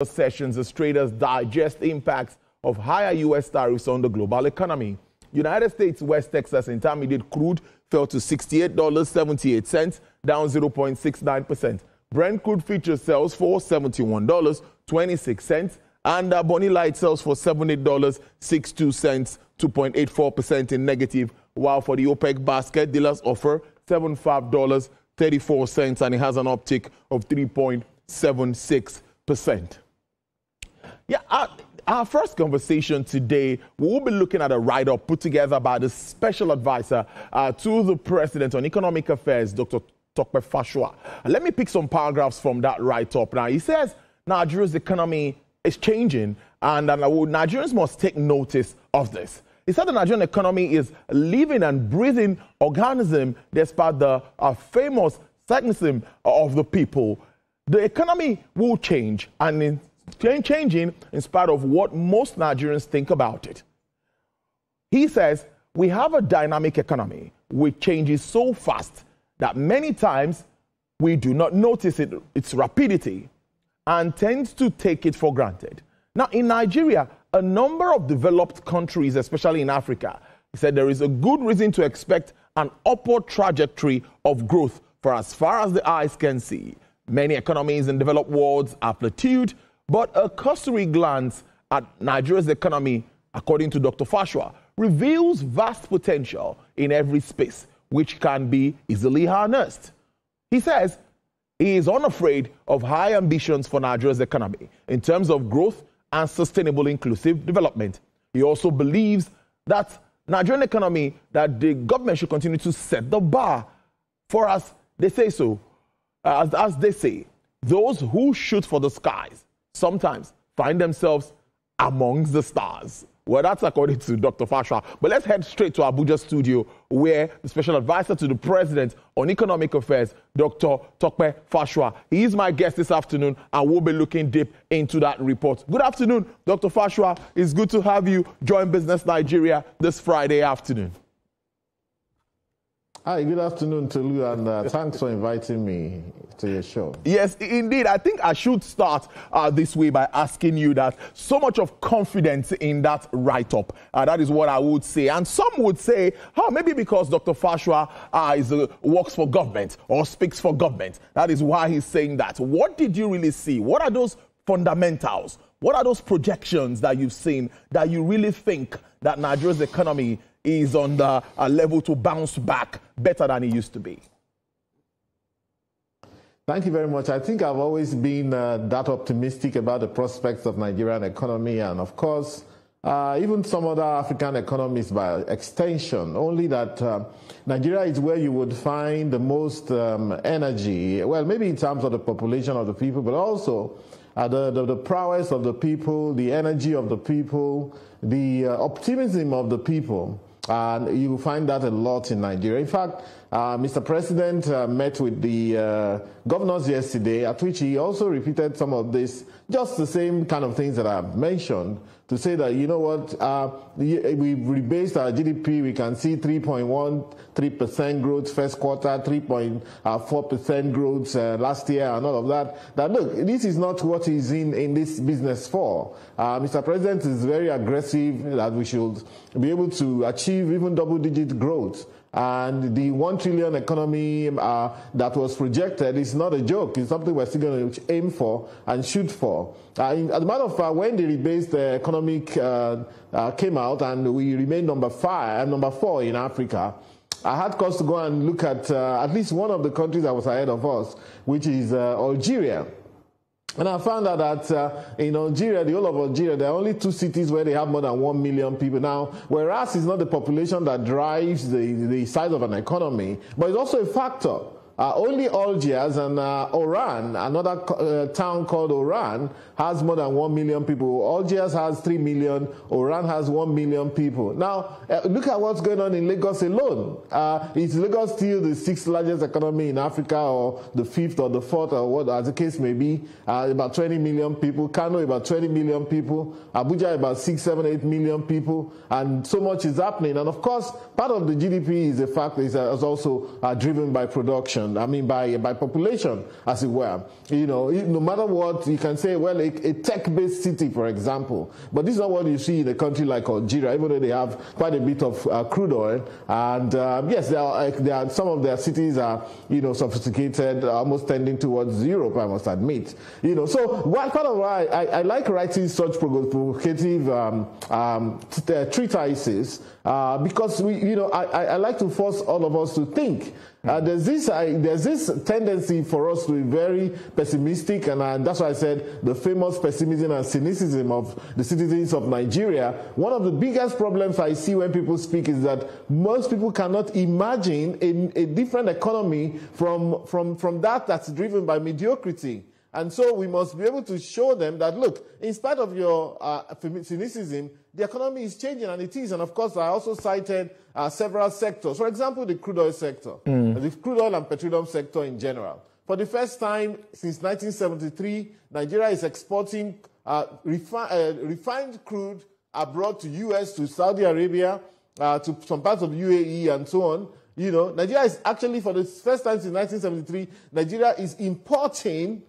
sessions as traders digest the impacts of higher U.S. tariffs on the global economy. United States West Texas Intermediate crude fell to $68.78, down 0.69%. Brent crude futures sells for $71.26, and Bonnie Light sells for $78.62, 2.84% in negative, while for the OPEC basket, dealers offer $75.34, and it has an uptick of 3.76%. Yeah, our first conversation today, we'll be looking at a write-up put together by the special advisor to the president on economic affairs, Dr. Tope Fasua. Let me pick some paragraphs from that write-up. Now, he says Nigeria's economy is changing, and Nigerians must take notice of this. He said the Nigerian economy is a living and breathing organism despite the famous cynicism of the people. The economy will change, and changing in spite of what most Nigerians think about it. He says we have a dynamic economy which changes so fast that many times we do not notice its rapidity and tend to take it for granted. Now, in Nigeria, a number of developed countries, especially in Africa, he said there is a good reason to expect an upward trajectory of growth for as far as the eyes can see. Many economies in developed worlds are plateaued, but a cursory glance at Nigeria's economy, according to Dr. Fasua, reveals vast potential in every space, which can be easily harnessed. He says he is unafraid of high ambitions for Nigeria's economy in terms of growth and sustainable inclusive development. He also believes that Nigerian economy, that the government should continue to set the bar for, as they say so, as they say, those who shoot for the skies sometimes find themselves amongst the stars. Well, that's according to Dr. Fasua. But let's head straight to Abuja studio, where the special advisor to the president on economic affairs, Dr. Tope Fasua, he is my guest this afternoon, and we'll be looking deep into that report. Good afternoon, Dr. Fasua. It's good to have you join Business Nigeria this Friday afternoon. Hi, good afternoon, Tolu, and thanks for inviting me to your show. Yes, indeed. I think I should start this way by asking you that so much of confidence in that write-up. That is what I would say. And some would say, maybe because Dr. Fasua works for government or speaks for government. That is why he's saying that. What did you really see? What are those fundamentals? What are those projections that you've seen that you really think that Nigeria's economy is on the level to bounce back better than it used to be? Thank you very much. I think I've always been that optimistic about the prospects of Nigerian economy, and of course, even some other African economies by extension, only that Nigeria is where you would find the most energy, well, maybe in terms of the population of the people, but also the prowess of the people, the energy of the people, the optimism of the people. And you will find that a lot in Nigeria. In fact, Mr. President met with the governors yesterday, at which he also repeated some of this, just the same kind of things that I've mentioned, to say that, you know what, we've rebased our GDP. We can see 3.13% growth first quarter, 3.4% growth last year, and all of that. That, look, this is not what he's in this business for. Mr. President is very aggressive that we should be able to achieve even double-digit growth. And the 1 trillion economy that was projected is not a joke. It's something we're still going to aim for and shoot for. As a matter of fact, when the rebased economic came out and we remained number 4 in Africa, I had cause to go and look at least one of the countries that was ahead of us, which is Algeria. And I found out that in Algeria, the whole of Algeria, there are only 2 cities where they have more than 1 million people. Now, whereas it's not the population that drives the size of an economy, but it's also a factor. Only Algiers and Oran, another town called Oran, has more than 1 million people. Algiers has 3 million. Oran has 1 million people. Now, look at what's going on in Lagos alone. Is Lagos still the 6th largest economy in Africa, or the 5th or the 4th, or what, as the case may be? About 20 million people. Kano, about 20 million people. Abuja, about 6, 7, 8 million people. And so much is happening. And of course, part of the GDP is the fact that it's also driven by production. nation, I mean by population, as it were. No matter what, you can say, well, a tech-based city, for example. But this is not what you see in a country like Algeria, even though they have quite a bit of crude oil. And yes, some of their cities are, sophisticated, almost tending towards Europe, I must admit. So part of why I like writing such provocative treatises, because I like to force all of us to think. There's this tendency for us to be very pessimistic, and that's why I said the famous pessimism and cynicism of the citizens of Nigeria. One of the biggest problems I see when people speak is that most people cannot imagine a different economy from that's driven by mediocrity. And so we must be able to show them that, look, in spite of your cynicism, the economy is changing, and it is. And of course, I also cited several sectors. For example, the crude oil sector, the crude oil and petroleum sector in general. For the first time since 1973, Nigeria is exporting refined crude abroad to US, to Saudi Arabia, to some parts of UAE, and so on. Nigeria is actually, for the first time since 1973, Nigeria is importing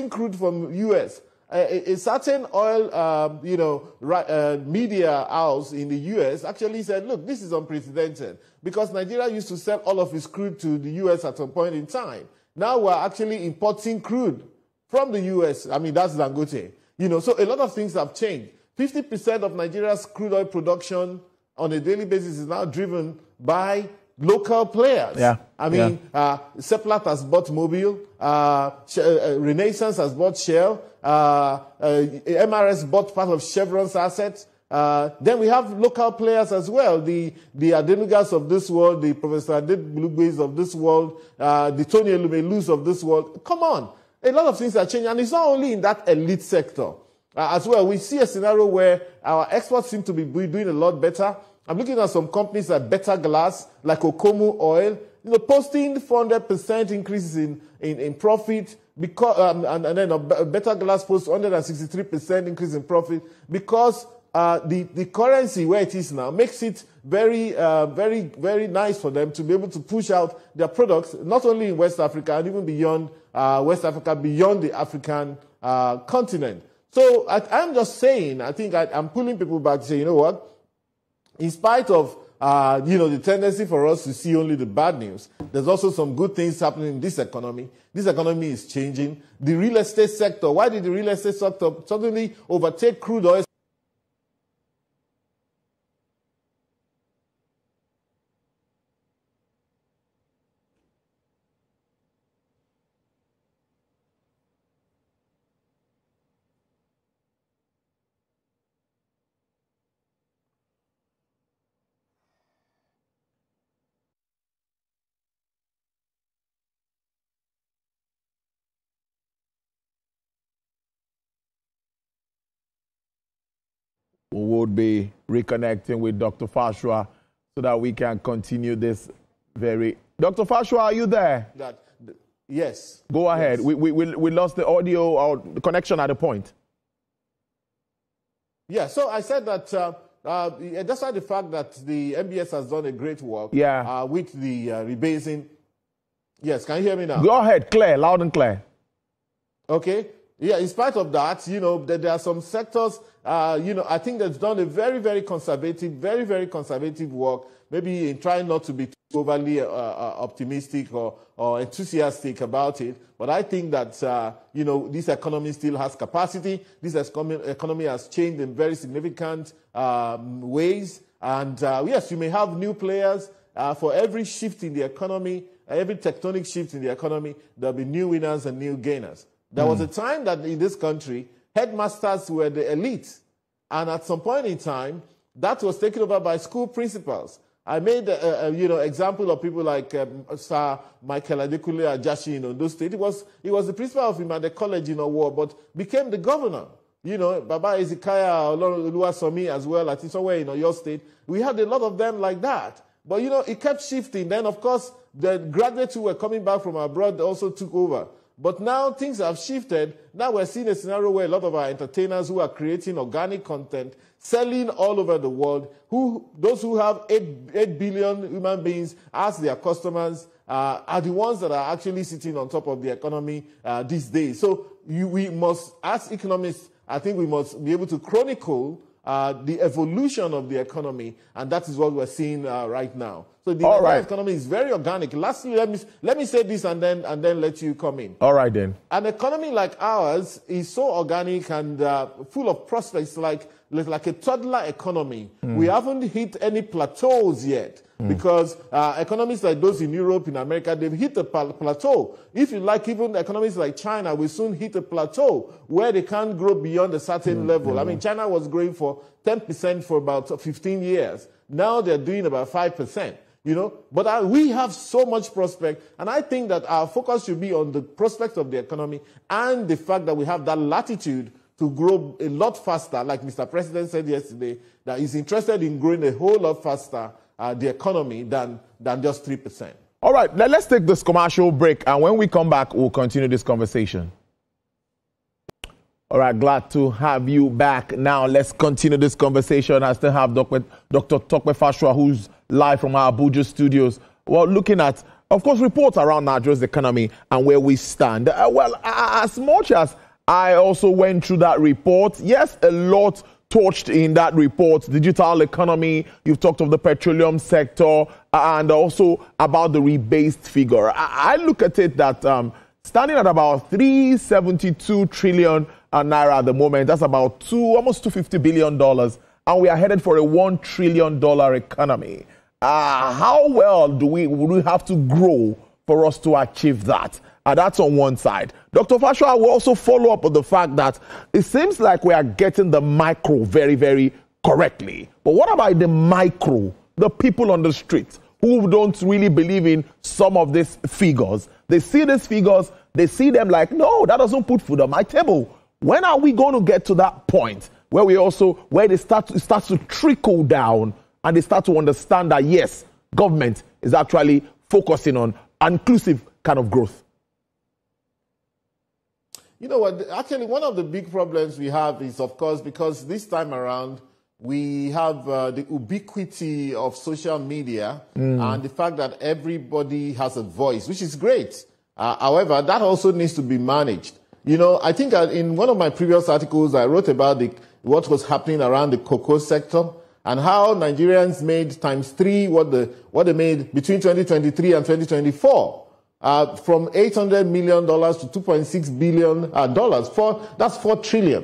crude from US. A certain oil, media house in the US actually said, look, this is unprecedented, because Nigeria used to sell all of its crude to the US at some point in time. Now we're actually importing crude from the US. I mean, that's Dangote. So a lot of things have changed. 50% of Nigeria's crude oil production on a daily basis is now driven by local players. Yeah. I mean, Seplat has bought Mobil, Renaissance has bought Shell, MRS bought part of Chevron's assets. Then we have local players as well, the Adenugas of this world, the Professor Aide of this world, the Tony Elumelus of this world. Come on. A lot of things are changing, and it's not only in that elite sector. As well, we see a scenario where our exports seem to be doing a lot better. I'm looking at some companies like Better Glass, like Okomu Oil, posting 400% increases in profit, because, and then Better Glass posts 163% increase in profit, because the currency where it is now makes it very, very nice for them to be able to push out their products, not only in West Africa and even beyond West Africa, beyond the African continent. So I'm just saying, I think I'm pulling people back to say, you know what? In spite of, the tendency for us to see only the bad news, there's also some good things happening in this economy. This economy is changing. The real estate sector, why did the real estate sector suddenly overtake crude oil? We would be reconnecting with Dr. Fasua so that we can continue this very... Dr. Fasua, are you there? Yes. Go ahead. Yes. We lost the audio or the connection at a point. Yeah, so I said that despite the fact that the MBS has done a great work with the rebasing. Yes, can you hear me now? Go ahead, clear, loud and clear. Okay. Yeah, in spite of that, there are some sectors, I think that's done a very, very conservative work, maybe in trying not to be too overly optimistic or enthusiastic about it. But I think that, this economy still has capacity. This economy has changed in very significant ways. And yes, you may have new players. For every shift in the economy, every tectonic shift in the economy, there'll be new winners and new gainers. There was a time that in this country, headmasters were the elite. And at some point in time, that was taken over by school principals. I made, example of people like Sir Michael Adekule Ajashi in Ondo State. He was the principal of Imade College in Owo, but became the governor. Baba Ezekiah Oluwasomi as well, I think somewhere in Oyo State. We had a lot of them like that. But, it kept shifting. Then, of course, the graduates who were coming back from abroad also took over. But now things have shifted. Now we're seeing a scenario where a lot of our entertainers who are creating organic content, selling all over the world, those who have 8 billion human beings as their customers, are the ones that are actually sitting on top of the economy these days. So we must, as economists, I think we must be able to chronicle the evolution of the economy, and that is what we're seeing right now. So the economy is very organic. Lastly, let me say this and then let you come in. All right, then. An economy like ours is so organic and full of prospects, like a toddler economy. We haven't hit any plateaus yet. Because economies like those in Europe, in America, they've hit a plateau. If you like, even economies like China will soon hit a plateau where they can't grow beyond a certain level. I mean, China was growing for 10% for about 15 years. Now they're doing about 5%. You know, but we have so much prospect, and I think that our focus should be on the prospects of the economy and the fact that we have that latitude to grow a lot faster, like Mr. President said yesterday, that he's interested in growing a whole lot faster the economy than just 3%. All right, let's take this commercial break, and when we come back, we'll continue this conversation. All right, glad to have you back. Now, let's continue this conversation. I still have Dr. Tope Fasua, who's live from our Abuja studios. Well, looking at, of course, reports around Nigeria's economy and where we stand. Well, as much as I also went through that report, yes, a lot touched in that report. Digital economy, you've talked of the petroleum sector, and also about the rebased figure. I look at it that standing at about 372 trillion naira at the moment, that's about almost $250 billion, and we are headed for a $1 trillion economy. How well would we have to grow for us to achieve that? That's on one side. Dr. Fasua will also follow up on the fact that it seems like we are getting the micro very, very correctly. But what about the micro, the people on the streets who don't really believe in some of these figures? They see these figures, they see them like, no, that doesn't put food on my table. When are we going to get to that point where they start to trickle down and they start to understand that, yes, government is actually focusing on inclusive kind of growth? You know what? Actually, one of the big problems we have is, of course, because this time around, we have the ubiquity of social media and the fact that everybody has a voice, which is great. However, that also needs to be managed. You know, I think in one of my previous articles, I wrote about what was happening around the cocoa sector and how Nigerians made times 3 what they made between 2023 and 2024. From $800 million to $2.6 billion. That's $4 trillion.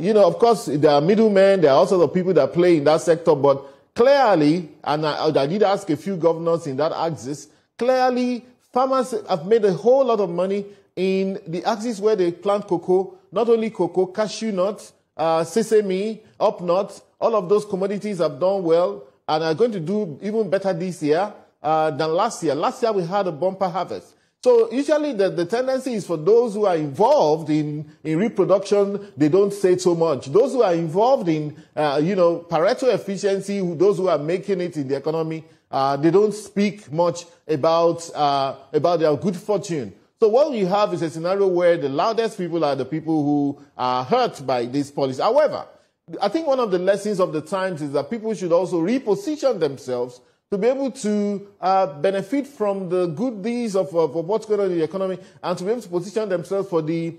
You know, of course, there are middlemen. There are also the people that play in that sector. But clearly, and I did ask a few governors in that axis, clearly, farmers have made a whole lot of money in the axis where they plant cocoa. Not only cocoa, cashew nuts, sesame, up nuts. All of those commodities have done well and are going to do even better this year than last year. Last year, we had a bumper harvest. So usually the tendency is for those who are involved in reproduction, they don't say so much. Those who are involved in, Pareto efficiency, those who are making it in the economy, they don't speak much about their good fortune. So what we have is a scenario where the loudest people are the people who are hurt by this policy. However, I think one of the lessons of the times is that people should also reposition themselves to be able to benefit from the good deeds of what's going on in the economy, and to be able to position themselves for the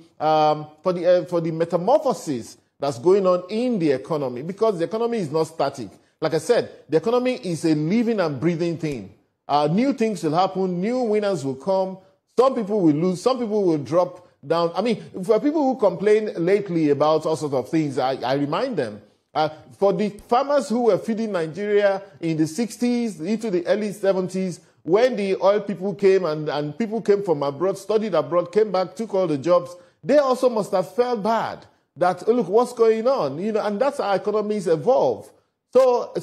metamorphosis that's going on in the economy, because the economy is not static. Like I said, the economy is a living and breathing thing. New things will happen, new winners will come, some people will lose, some people will drop down. I mean, for people who complain lately about all sorts of things, I remind them, for the farmers who were feeding Nigeria in the 60s into the early 70s, when the oil people came and people came from abroad, studied abroad, came back, took all the jobs, they also must have felt bad that, oh, look, what's going on? You know, and that's how economies evolve. So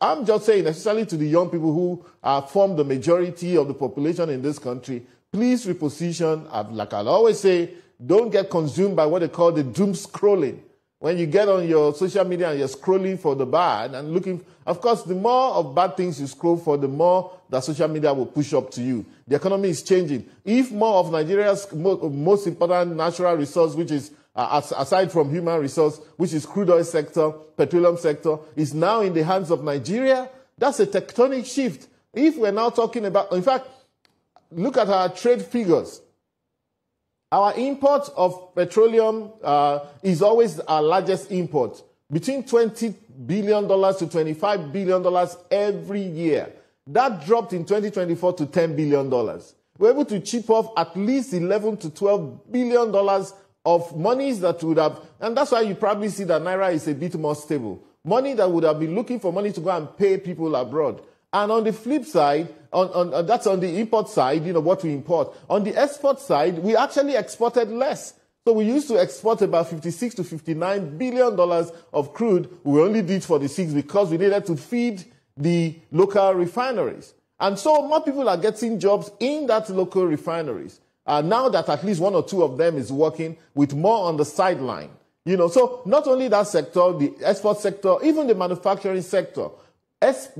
I'm just saying, especially to the young people who form the majority of the population in this country, please reposition. Like I'll always say, don't get consumed by what they call the doom scrolling. when you get on your social media and you're scrolling for the bad and looking, of course, the more of bad things you scroll for, the more that social media will push up to you. The economy is changing. If more of Nigeria's most important natural resource, which is, aside from human resource, which is crude oil sector, petroleum sector, is now in the hands of Nigeria, that's a tectonic shift. If we're now talking about, in fact, look at our trade figures. Our import of petroleum is always our largest import, between $20 billion to $25 billion every year. That dropped in 2024 to $10 billion. We're able to chip off at least $11 to $12 billion of monies that would have, and that's why you probably see that Naira is a bit more stable. Money that would have been looking for money to go and pay people abroad. And on the flip side, that's on the import side, what we import. On the export side, we actually exported less. So we used to export about $56 to $59 billion of crude. We only did 46 because we needed to feed the local refineries. And so more people are getting jobs in that local refineries. Now that at least one or two of them is working, with more on the sideline. So not only that sector, the export sector, even the manufacturing sector.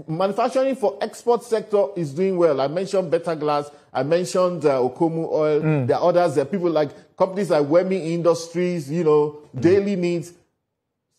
Manufacturing for export sector is doing well. I mentioned Better Glass. I mentioned Okomu Oil. There are others. There are people like companies like Wemi Industries, Daily Needs,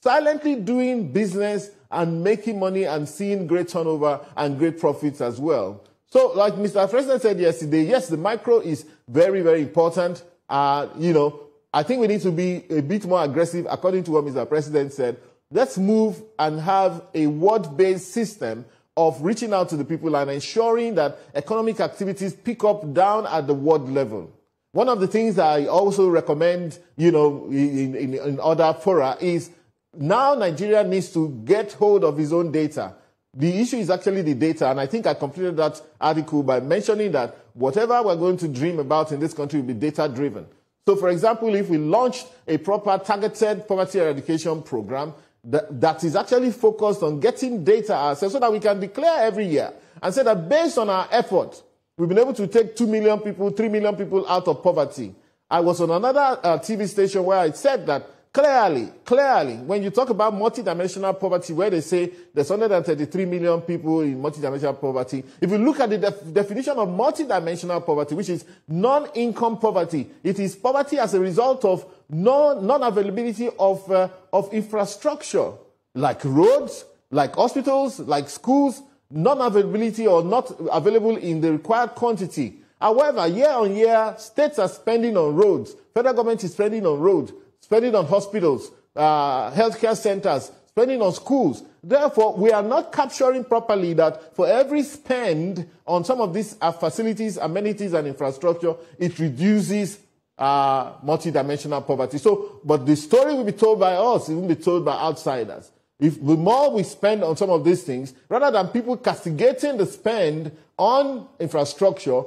silently doing business and making money and seeing great turnover and great profits as well. So like Mr. President said yesterday, yes, the micro is very, very important. I think we need to be a bit more aggressive, according to what Mr. President said. Let's move and have a word-based system of reaching out to the people and ensuring that economic activities pick up down at the ward level. One of the things that I also recommend, in other fora is now Nigeria needs to get hold of its own data. The issue is actually the data, and I think I completed that article by mentioning that whatever we're going to dream about in this country will be data-driven. So, for example, if we launched a proper targeted poverty eradication program, that is actually focused on getting data ourselves so that we can declare every year and say that based on our effort, we've been able to take 2 million people, 3 million people out of poverty. I was on another TV station where I said that clearly, when you talk about multidimensional poverty, where they say there's 133 million people in multidimensional poverty, if you look at the definition of multidimensional poverty, which is non-income poverty, it is poverty as a result of non-availability of infrastructure, like roads, like hospitals, like schools, non-availability or not available in the required quantity. However, year on year, states are spending on roads. Federal government is spending on roads, spending on hospitals, healthcare centers, spending on schools. Therefore, we are not capturing properly that for every spend on some of these facilities, amenities, and infrastructure, it reduces multidimensional poverty. So, but the story will be told by us, it won't be told by outsiders. If the more we spend on some of these things, rather than people castigating the spend on infrastructure,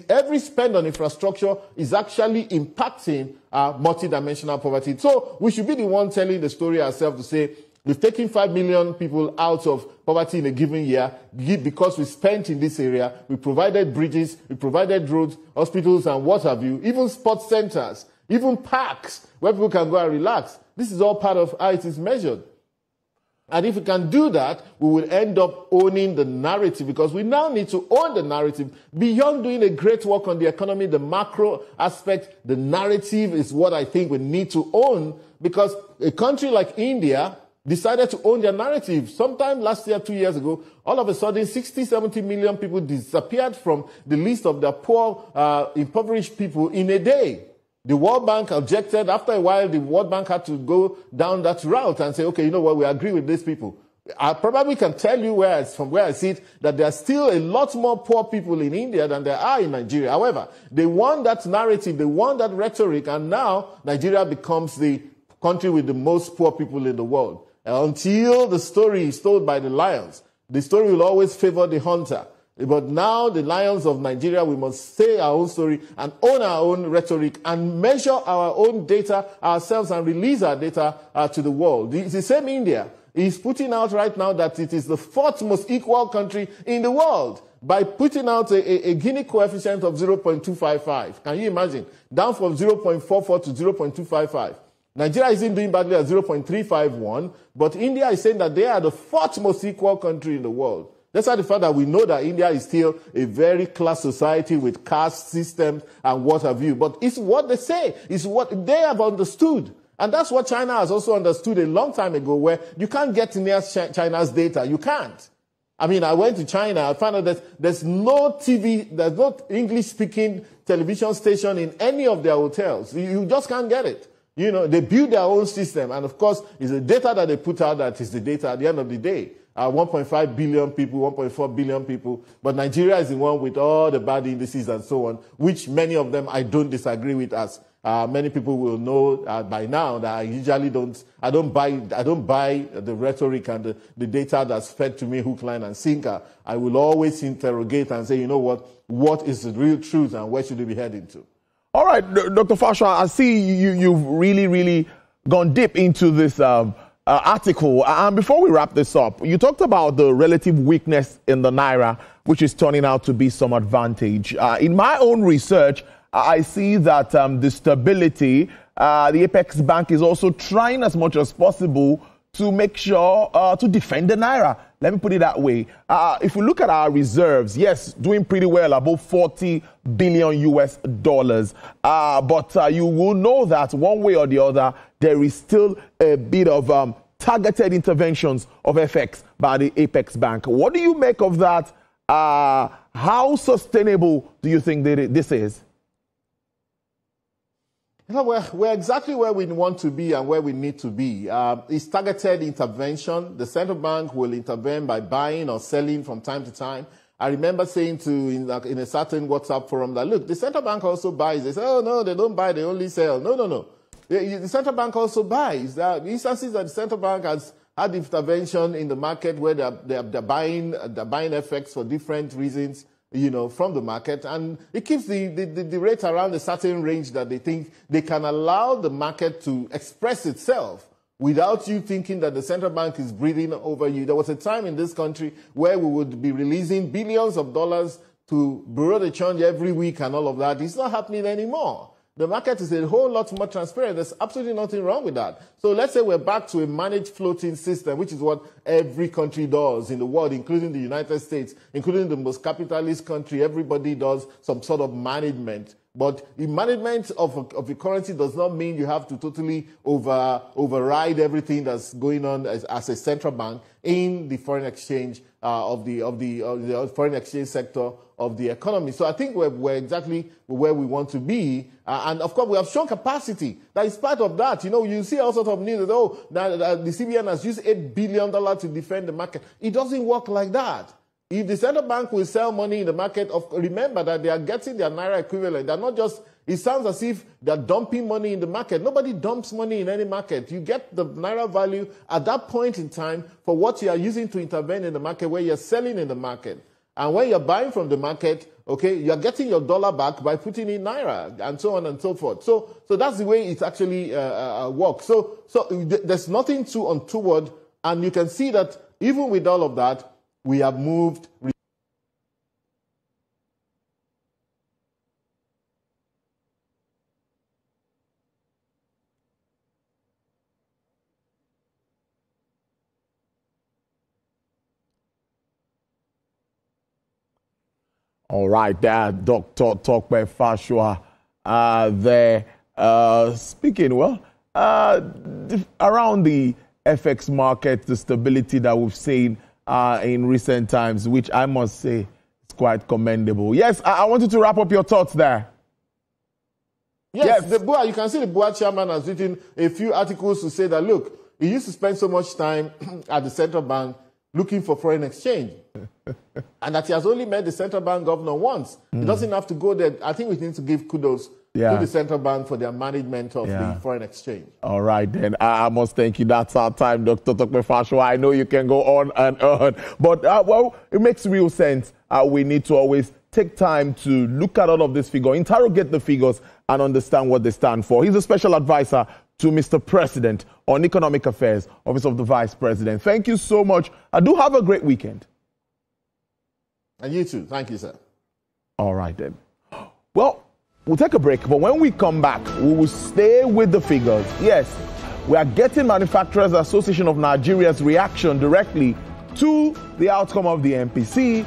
every spend on infrastructure is actually impacting multidimensional poverty. So we should be the one telling the story ourselves to say, we've taken 5 million people out of poverty in a given year because we spent in this area. We provided bridges, we provided roads, hospitals, and what have you, even sports centers, even parks where people can go and relax. This is all part of how it is measured. And if we can do that, we will end up owning the narrative, because we now need to own the narrative. Beyond doing a great work on the economy, the macro aspect, the narrative is what I think we need to own, because a country like India decided to own their narrative. Sometime last year, 2 years ago, all of a sudden, 60, 70 million people disappeared from the list of the poor, impoverished people in a day. The World Bank objected. After a while, the World Bank had to go down that route and say, okay, you know what, we agree with these people. I probably can tell you from where I sit that there are still a lot more poor people in India than there are in Nigeria. However, they want that narrative, they want that rhetoric, and now Nigeria becomes the country with the most poor people in the world. Until the story is told by the lions, the story will always favor the hunter. But now the lions of Nigeria, we must say our own story and own our own rhetoric and measure our own data ourselves and release our data to the world. It's the same India is putting out right now that it is the 4th most equal country in the world by putting out a Gini coefficient of 0.255. Can you imagine? Down from 0.44 to 0.255. Nigeria isn't doing badly at 0.351, but India is saying that they are the fourth most equal country in the world. That's why the fact that we know that India is still a very class society with caste systems and what have you. But it's what they say. It's what they have understood. And that's what China has also understood a long time ago, where you can't get near China's data. You can't. I mean, I went to China. I found out that there's no TV, there's no English-speaking television station in any of their hotels. You just can't get it. You know, they build their own system. And of course, it's the data that they put out that is the data at the end of the day. 1.5 billion people, 1.4 billion people. But Nigeria is the one with all the bad indices and so on, which many of them I don't disagree with, as many people will know by now that I usually don't buy the rhetoric and the data that's fed to me hook, line, and sinker. I will always interrogate and say, you know what is the real truth and where should we be heading to? All right, Dr. Fasua, I see you've really gone deep into this article. And before we wrap this up, you talked about the relative weakness in the Naira, which is turning out to be some advantage. In my own research, I see that the stability, the Apex Bank is also trying as much as possible to make sure to defend the Naira. Let me put it that way. If we look at our reserves, yes, doing pretty well, above $40 billion US. But you will know that one way or the other, there is still a bit of targeted interventions of FX by the Apex Bank. What do you make of that? How sustainable do you think this is? You know, we're exactly where we want to be and where we need to be. It's targeted intervention. The central bank will intervene by buying or selling from time to time. I remember saying in a certain WhatsApp forum that, look, the central bank also buys. They say, oh, no, they don't buy, they only sell. No. The central bank also buys. There are instances that the central bank has had intervention in the market where they're buying FX for different reasons, you know, from the market, and it keeps the rate around a certain range that they think they can allow the market to express itself without you thinking that the central bank is breathing over you. There was a time in this country where we would be releasing billions of dollars to bureau de change every week and all of that. It's not happening anymore. The market is a whole lot more transparent. There's absolutely nothing wrong with that. So let's say we're back to a managed floating system, which is what every country does in the world, including the United States, including the most capitalist country. Everybody does some sort of management. But the management of the currency does not mean you have to totally override everything that's going on as a central bank in the foreign exchange of the foreign exchange sector of the economy. So I think we're exactly where we want to be. And of course, we have shown capacity. That is part of that. You know, you see all sorts of news that, oh, the CBN has used $8 billion to defend the market. It doesn't work like that. If the central bank will sell money in the market, remember that they are getting their Naira equivalent. They're not just, it sounds as if they're dumping money in the market. Nobody dumps money in any market. You get the Naira value at that point in time for what you are using to intervene in the market, where you're selling in the market. And when you're buying from the market, okay, you're getting your dollar back by putting in Naira, and so on and so forth. So that's the way it actually works. So there's nothing too untoward, and you can see that even with all of that, we have moved. All right, Dr. Tope Fasua there speaking, well, around the FX market, the stability that we've seen in recent times, which I must say is quite commendable. Yes, I wanted to wrap up your thoughts there. Yes. You can see the BUA chairman has written a few articles to say that, look, he used to spend so much time at the central bank looking for foreign exchange. And that he has only met the central bank governor once. He doesn't have to go there. I think we need to give kudos to the central bank for their management of the foreign exchange. All right, then. I must thank you. That's our time, Dr. Tope Fasua. I know you can go on and on. But, well, it makes real sense. We need to always take time to look at all of this figure, interrogate the figures, and understand what they stand for. He's a special advisor to Mr. President on Economic Affairs, Office of the Vice President. Thank you so much. Do have a great weekend. And you too. Thank you, sir. All right, then. Well, we'll take a break, but when we come back, we will stay with the figures. Yes, We are getting Manufacturers Association of Nigeria's reaction directly to the outcome of the MPC.